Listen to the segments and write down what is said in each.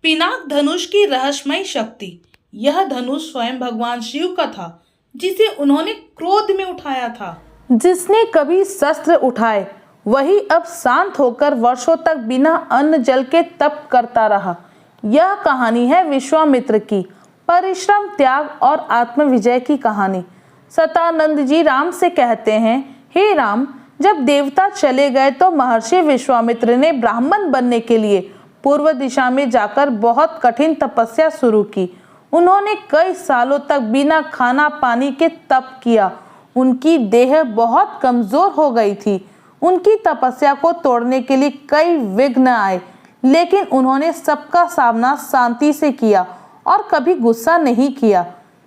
पिनाक धनुष की रहस्यमय शक्ति। यह धनुष स्वयं भगवान शिव का था, जिसे उन्होंने क्रोध में उठाया था। जिसने कभी शस्त्र उठाए वही अब शांत होकर वर्षों तक बिना अन्न जल के तप करता रहा। यह कहानी है विश्वामित्र की परिश्रम, त्याग और आत्मविजय की कहानी। सतानंद जी राम से कहते हैं, हे राम, जब देवता चले गए तो महर्षि विश्वामित्र ने ब्राह्मण बनने के लिए पूर्व दिशा में जाकर बहुत कठिन तपस्या शुरू की। उन्होंने कई सालों तक बिना खाना पानी के तप किया। उनकी देह बहुत कमजोर हो गई थी। उनकी तपस्या को तोड़ने के लिए कई विघ्न आए, लेकिन उन्होंने सबका सामना शांति से किया और कभी गुस्सा नहीं किया।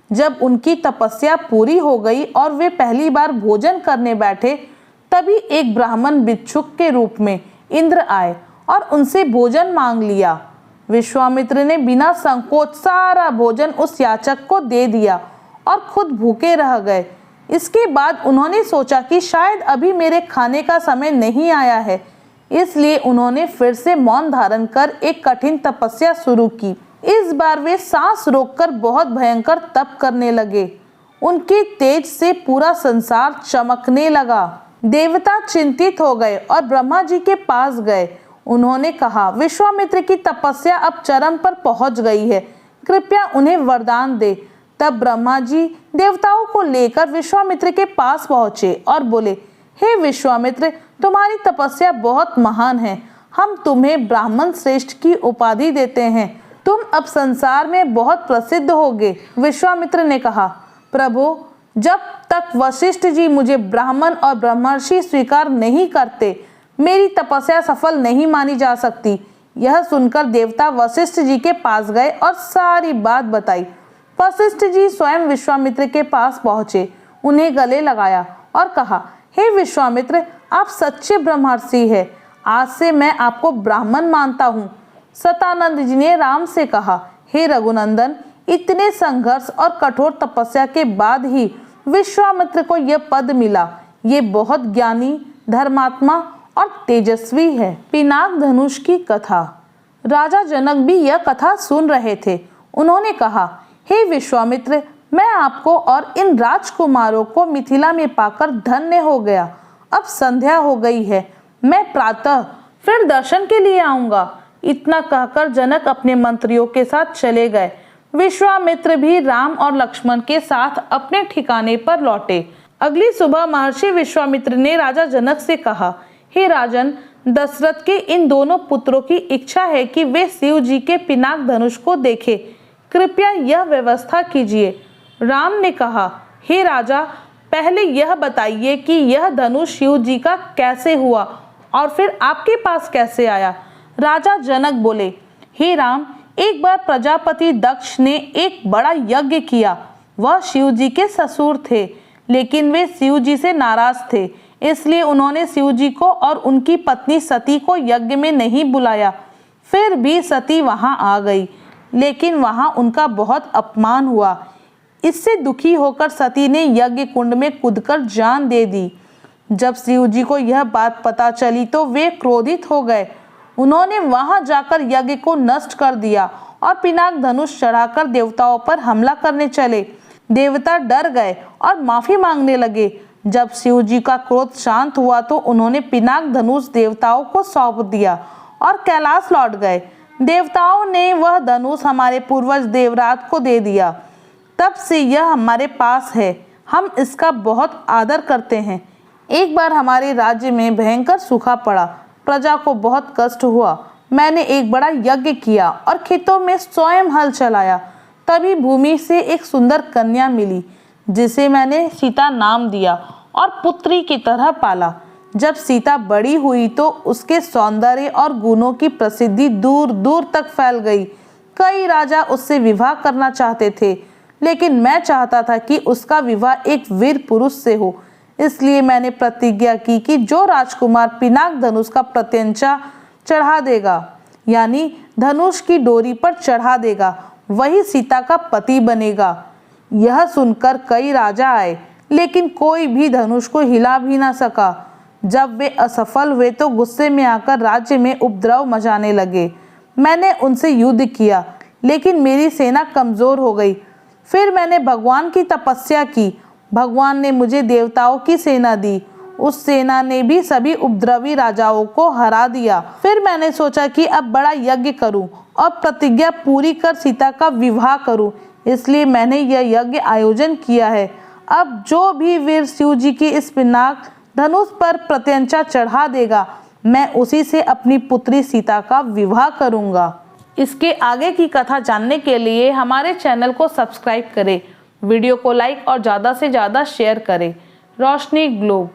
जब उनकी तपस्या पूरी हो गई और वे पहली बार भोजन करने बैठे, तभी एक ब्राह्मण भिक्षुक के रूप में इंद्र आए और उनसे भोजन मांग लिया। विश्वामित्र ने बिना संकोच सारा भोजन उस याचक को दे दिया और खुद भूखे रह गए। इसके बाद उन्होंने सोचा कि शायद अभी मेरे खाने का समय नहीं आया है, इसलिए उन्होंने फिर से मौन धारण कर एक कठिन तपस्या शुरू की। इस बार वे सांस रोककर बहुत भयंकर तप करने लगे। उनके तेज से पूरा संसार चमकने लगा। देवता चिंतित हो गए और ब्रह्मा जी के पास गए। उन्होंने कहा, विश्वामित्र की तपस्या अब चरम पर पहुंच गई है, कृपया उन्हें वरदान दे। तब ब्रह्मा जी देवताओं को लेकर विश्वामित्र के पास पहुंचे और बोले, हे विश्वामित्र, तुम्हारी तपस्या बहुत महान है। हम तुम्हें ब्राह्मण श्रेष्ठ की उपाधि देते हैं। तुम अब संसार में बहुत प्रसिद्ध होगे। विश्वामित्र ने कहा, प्रभु, जब तक वशिष्ठ जी मुझे ब्राह्मण और ब्रह्मर्षि स्वीकार नहीं करते, मेरी तपस्या सफल नहीं मानी जा सकती। यह सुनकर देवता वशिष्ठ जी के पास गए और सारी बात बताई। वशिष्ठ जी स्वयं विश्वामित्र के पास पहुंचे, उन्हें गले लगाया और कहा, हे विश्वामित्र, आप सच्चे ब्रह्मर्षि हैं। आज से मैं आपको ब्राह्मण मानता हूँ। सतानंद जी ने राम से कहा, हे रघुनंदन, इतने संघर्ष और कठोर तपस्या के बाद ही विश्वामित्र को यह पद मिला। ये बहुत ज्ञानी, धर्मात्मा और तेजस्वी है। पिनाक धनुष की कथा। राजा जनक भी यह कथा सुन रहे थे। उन्होंने कहा, हे विश्वामित्र, मैं आपको और इन राजकुमारों को मिथिला में पाकर धन्य हो गया। अब संध्या हो गई है, मैं प्रातः फिर दर्शन के लिए आऊंगा। इतना कहकर जनक अपने मंत्रियों के साथ चले गए। विश्वामित्र भी राम और लक्ष्मण के साथ अपने ठिकाने पर लौटे। अगली सुबह महर्षि विश्वामित्र ने राजा जनक से कहा, हे राजन, दशरथ के इन दोनों पुत्रों की इच्छा है कि वे शिव जी के पिनाक धनुष को देखें। कृपया यह व्यवस्था कीजिए। राम ने कहा, हे राजा, पहले यह बताइए कि यह धनुष शिव जी का कैसे हुआ और फिर आपके पास कैसे आया। राजा जनक बोले, हे राम, एक बार प्रजापति दक्ष ने एक बड़ा यज्ञ किया। वह शिव जी के ससुर थे, लेकिन वे शिव जी से नाराज थे, इसलिए उन्होंने शिव जी को और उनकी पत्नी सती को यज्ञ में नहीं बुलाया। फिर भी सती वहां आ गई, लेकिन वहां उनका बहुत अपमान हुआ। इससे दुखी होकर सती ने यज्ञ कुंड में कूदकर जान दे दी। जब शिव जी को यह बात पता चली तो वे क्रोधित हो गए। उन्होंने वहां जाकर यज्ञ को नष्ट कर दिया और पिनाक धनुष चढ़ाकर देवताओं पर हमला करने चले। देवता डर गए और माफी मांगने लगे। जब शिव जी का क्रोध शांत हुआ तो उन्होंने पिनाक धनुष देवताओं को सौंप दिया और कैलाश लौट गए। देवताओं ने वह धनुष हमारे पूर्वज देवराज को दे दिया। तब से यह हमारे पास है। हम इसका बहुत आदर करते हैं। एक बार हमारे राज्य में भयंकर सूखा पड़ा। प्रजा को बहुत कष्ट हुआ। मैंने एक बड़ा यज्ञ किया और खेतों में स्वयं हल चलाया। तभी भूमि से एक सुंदर कन्या मिली, जिसे मैंने सीता नाम दिया और पुत्री की तरह पाला। जब सीता बड़ी हुई तो उसके सौंदर्य और गुणों की प्रसिद्धि दूर दूर तक फैल गई। कई राजा उससे विवाह करना चाहते थे, लेकिन मैं चाहता था कि उसका विवाह एक वीर पुरुष से हो। इसलिए मैंने प्रतिज्ञा की कि जो राजकुमार पिनाक धनुष का प्रत्यंचा चढ़ा देगा, यानी धनुष की डोरी पर चढ़ा देगा, वही सीता का पति बनेगा। यह सुनकर कई राजा आए, लेकिन कोई भी धनुष को हिला भी ना सका। जब वे असफल हुए तो गुस्से में आकर राज्य में उपद्रव मचाने लगे। मैंने उनसे युद्ध किया, लेकिन मेरी सेना कमज़ोर हो गई। फिर मैंने भगवान की तपस्या की। भगवान ने मुझे देवताओं की सेना दी। उस सेना ने भी सभी उपद्रवी राजाओं को हरा दिया। फिर मैंने सोचा कि अब बड़ा यज्ञ करूं और प्रतिज्ञा पूरी कर सीता का विवाह करूं। इसलिए मैंने यह यज्ञ आयोजन किया है। अब जो भी वीर शिव जी की इस पिनाक धनुष पर प्रत्यंचा चढ़ा देगा, मैं उसी से अपनी पुत्री सीता का विवाह करूंगा। इसके आगे की कथा जानने के लिए हमारे चैनल को सब्सक्राइब करें, वीडियो को लाइक और ज़्यादा से ज़्यादा शेयर करें। रोशनी ग्लोब।